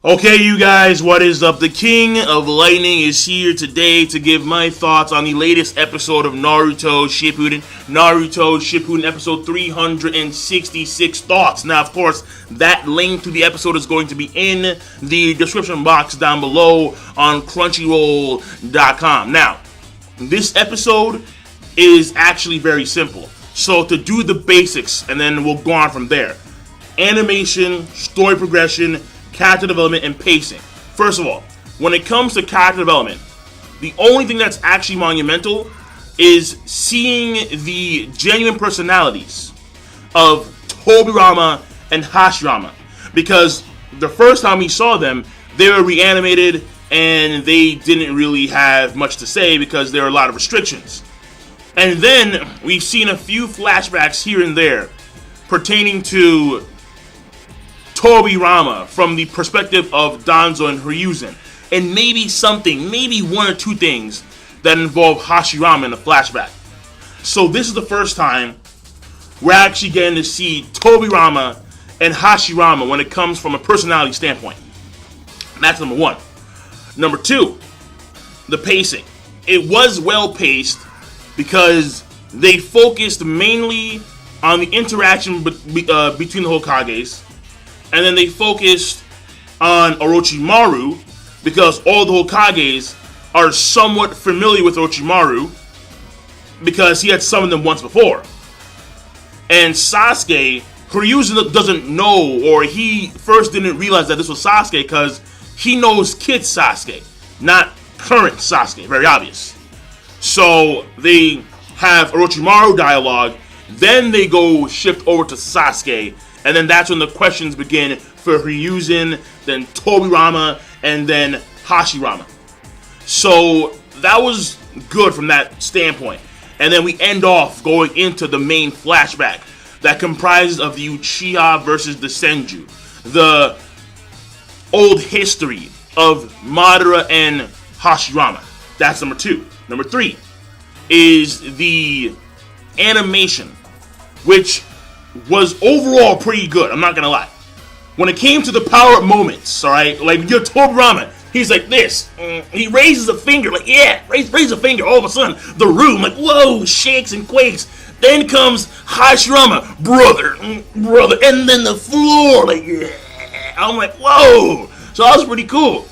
Okay, you guys, what is up? The King of Lightning is here today to give my thoughts on the latest episode of Naruto Shippuuden episode 366 thoughts. Now, of course, that link to the episode is going to be in the description box down below on Crunchyroll.com. Now, this episode is actually very simple. So, to do the basics, and then we'll go on from there. Animation, story progression, character development, and pacing. First of all, when it comes to character development, the only thing that's actually monumental is seeing the genuine personalities of Tobirama and Hashirama. Because the first time we saw them, they were reanimated and they didn't really have much to say because there were a lot of restrictions. And then we've seen a few flashbacks here and there pertaining to Tobirama from the perspective of Danzo and Ryuzen, and maybe one or two things that involve Hashirama in a flashback. So this is the first time we're actually getting to see Tobirama and Hashirama when it comes from a personality standpoint. That's number one. Number two, the pacing. It was well paced because they focused mainly on the interaction between the Hokages. And then they focused on Orochimaru because all the Hokages are somewhat familiar with Orochimaru because he had summoned them once before. And Sasuke, Ryuzen doesn't know, or he first didn't realize that this was Sasuke because he knows kid Sasuke, not current Sasuke. Very obvious. So they have Orochimaru dialogue, then they go shift over to Sasuke. And then that's when the questions begin for Ryuzen, then Tobirama, and then Hashirama. So that was good from that standpoint. And then we end off going into the main flashback that comprises of the Uchiha versus the Senju. The old history of Madara and Hashirama. That's number two. Number three is the animation, which was overall pretty good, I'm not gonna lie. When it came to the power-up moments, alright, like your Tobirama, he's like this, he raises a finger, like yeah, raise a finger, all of a sudden, the room, like whoa, shakes and quakes. Then comes Hashirama, brother, and then the floor, like yeah. I'm like, whoa, so that was pretty cool.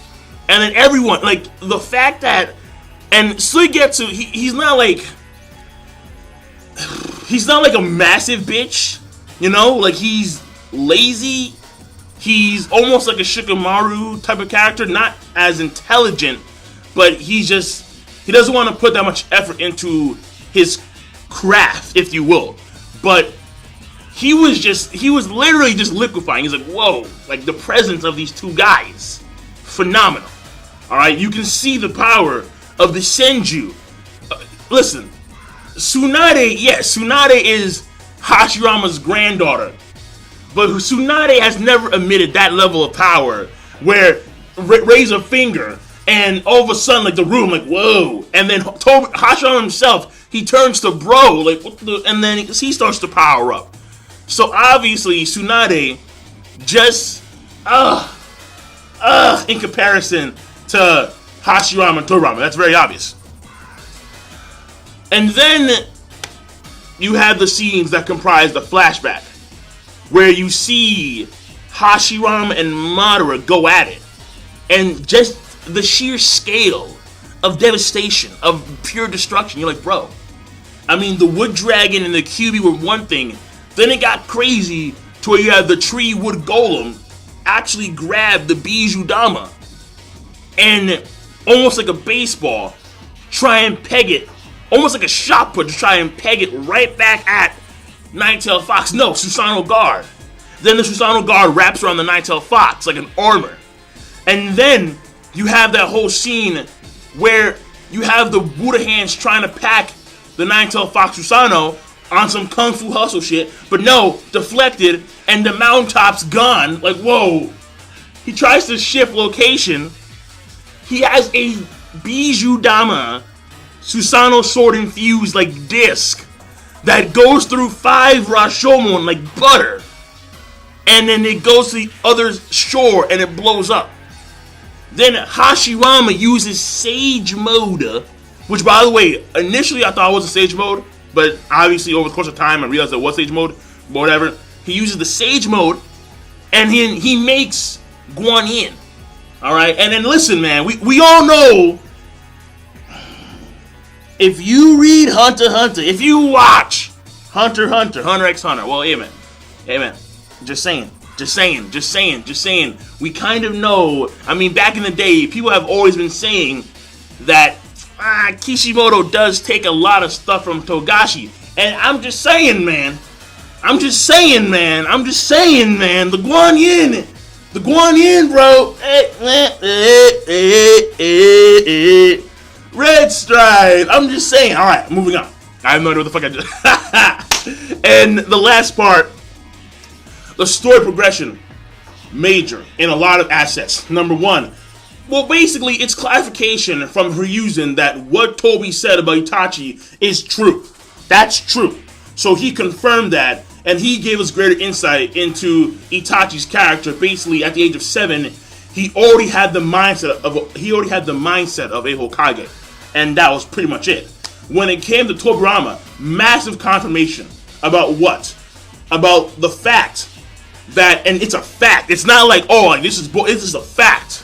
And then everyone, like, the fact that, and Suigetsu, he's not like a massive bitch. You know, like he's lazy. He's almost like a Shikamaru type of character, not as intelligent, but he doesn't want to put that much effort into his craft, if you will. But he was literally just liquefying. He's like, whoa, like the presence of these two guys, phenomenal. All right, you can see the power of the Senju. Listen, Tsunade is Hashirama's granddaughter, but Tsunade has never admitted that level of power where raise a finger and all of a sudden like the room like whoa, and then Hashirama himself, he turns to bro like what the, and then he starts to power up. So obviously Tsunade just in comparison to Hashirama and Tobirama, that's very obvious. And then you have the scenes that comprise the flashback, where you see Hashirama and Madara go at it. And just the sheer scale of devastation, of pure destruction. You're like, bro. I mean, the wood dragon and the Kyuubi were one thing. Then it got crazy to where you have the tree wood golem actually grab the Bijudama and almost like a baseball, try and peg it. Almost like a shot put to try and peg it right back at Nine-Tailed Fox. No, Susanoo Guard. Then the Susanoo Guard wraps around the Nine-Tailed Fox like an armor. And then you have that whole scene where you have the Buddha hands trying to pack the Nine-Tailed Fox Susanoo on some Kung Fu Hustle shit. But no, deflected, and the mountaintop's gone. Like, whoa. He tries to shift location. He has a Bijudama Susanoo sword infused like disc that goes through 5 Rashomon like butter, and then it goes to the other shore and it blows up. Then Hashirama uses Sage Mode, which, by the way, initially I thought it wasn't Sage Mode, but obviously over the course of time I realized it was Sage Mode, but whatever. He uses the Sage Mode, and he makes Guan Yin. Alright, and then listen, man, we all know, if you read Hunter x Hunter, if you watch Hunter x Hunter, well, amen. Just saying. We kind of know, I mean, back in the day, people have always been saying that Kishimoto does take a lot of stuff from Togashi. And I'm just saying, man. The Guan Yin, bro. Red Stripe. I'm just saying. Alright, moving on. I have no idea what the fuck I just... And the last part, the story progression, major in a lot of assets. Number one, well, basically, it's clarification from Ryuzen that what Toby said about Itachi is true. That's true. So he confirmed that, and he gave us greater insight into Itachi's character. Basically, at the age of 7, he already had the mindset of a Hokage, and that was pretty much it. When it came to Tobirama, massive confirmation about what? About the fact that, and it's a fact, it's not like, oh, this is a fact,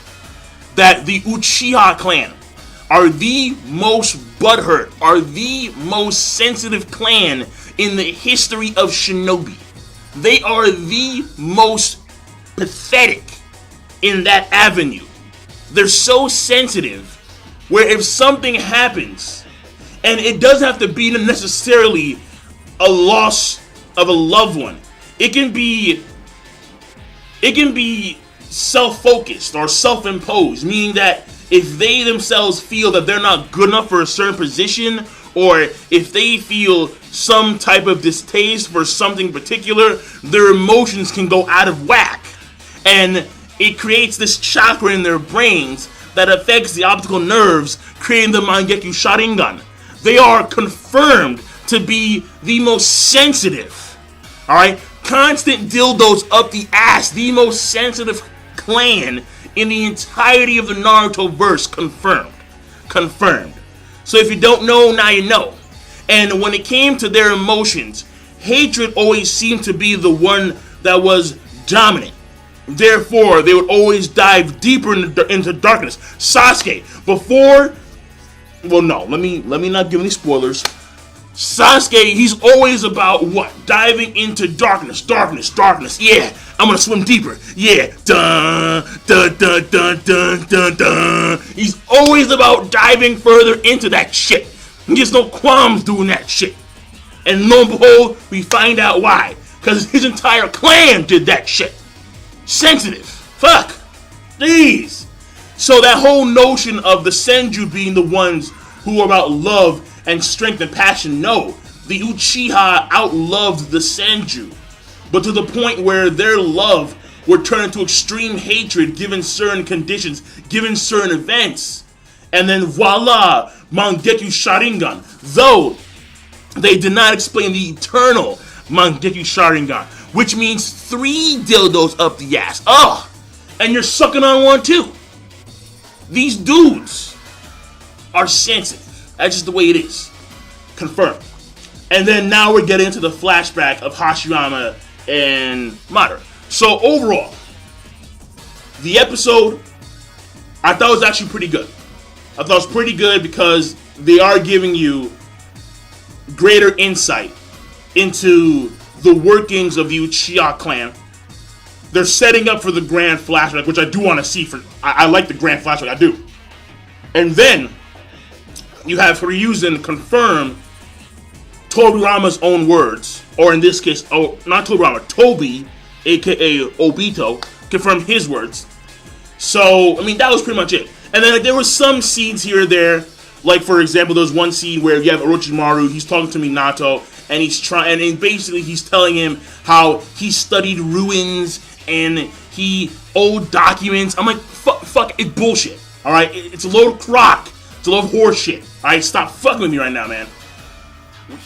that the Uchiha clan are the most butthurt, are the most sensitive clan in the history of shinobi. They are the most pathetic in that avenue. They're so sensitive, where if something happens, and it doesn't have to be necessarily a loss of a loved one, it can be self-focused or self-imposed, meaning that if they themselves feel that they're not good enough for a certain position, or if they feel some type of distaste for something particular, their emotions can go out of whack. And it creates this chakra in their brains that affects the optical nerves, creating the Mangekyo Sharingan. They are confirmed to be the most sensitive. Alright? Constant dildos up the ass, the most sensitive clan in the entirety of the Naruto verse. Confirmed. So if you don't know, now you know. And when it came to their emotions, hatred always seemed to be the one that was dominant. Therefore, they would always dive deeper into darkness. Sasuke, before... Well, no, let me not give any spoilers. Sasuke, he's always about what? Diving into darkness. Yeah, I'm gonna swim deeper. Yeah, dun dun dun dun dun dun dun. He's always about diving further into that shit. He gets no qualms doing that shit. And lo and behold, we find out why. Because his entire clan did that shit. Sensitive. Fuck. Jeez. So that whole notion of the Senju being the ones who are about love and strength and passion, no. The Uchiha outloved the Senju, but to the point where their love would turn into extreme hatred given certain conditions, given certain events. And then voila, Mangekyo Sharingan. Though they did not explain the eternal Mangekyo Sharingan, which means 3 dildos up the ass. Ugh! And you're sucking on one too. These dudes are sensitive. That's just the way it is. Confirmed. And then now we're getting into the flashback of Hashirama and Madara. So overall, the episode, I thought was actually pretty good. I thought it was pretty good because they are giving you greater insight into the workings of the Uchiha clan. They're setting up for the grand flashback, which I do want to see. I like the grand flashback, I do. And then you have Ryuzen confirm Tobirama's own words, or in this case, not Tobirama, Toby, aka Obito, confirmed his words. So, I mean, that was pretty much it. And then there were some scenes here or there, like for example, there was one scene where you have Orochimaru, he's talking to Minato, and and basically he's telling him how he studied ruins and old documents. I'm like, fuck, it's bullshit. All right, it's a load of crock. It's a load of horse shit. All right, stop fucking with me right now, man.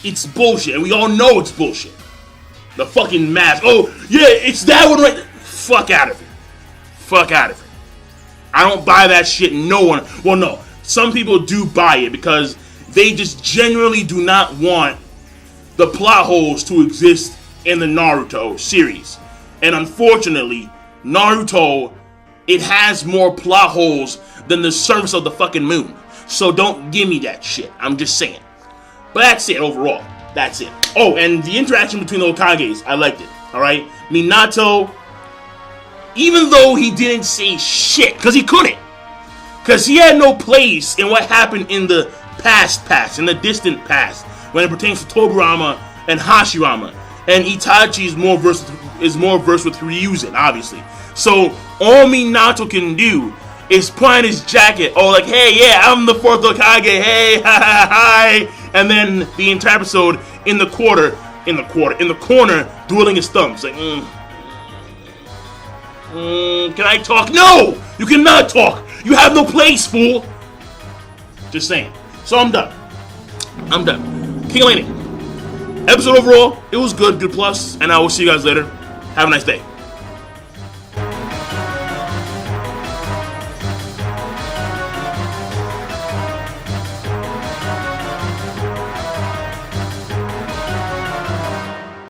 It's bullshit, and we all know it's bullshit. The fucking mask. Oh, yeah, it's that one right there. Fuck out of here. I don't buy that shit. No one. Well, no. Some people do buy it because they just genuinely do not want the plot holes to exist in the Naruto series. And unfortunately, Naruto, it has more plot holes than the surface of the fucking moon. So don't give me that shit. I'm just saying. But that's it overall. That's it. Oh, and the interaction between the Hokages, I liked it. Alright? Minato, even though he didn't say shit, because he couldn't. Because he had no place in what happened in the past, in the distant past, when it pertains to Tobirama and Hashirama. And Itachi is more versed with Ryuzen, obviously. So all Minato can do is put on his jacket, like, hey, yeah, I'm the fourth Hokage, hey, hi. And then the entire episode in the corner, dueling his thumbs. Like, can I talk? No! You cannot talk! You have no place, fool! Just saying. So I'm done. King Landing. Episode overall, it was good plus, and I will see you guys later. Have a nice day.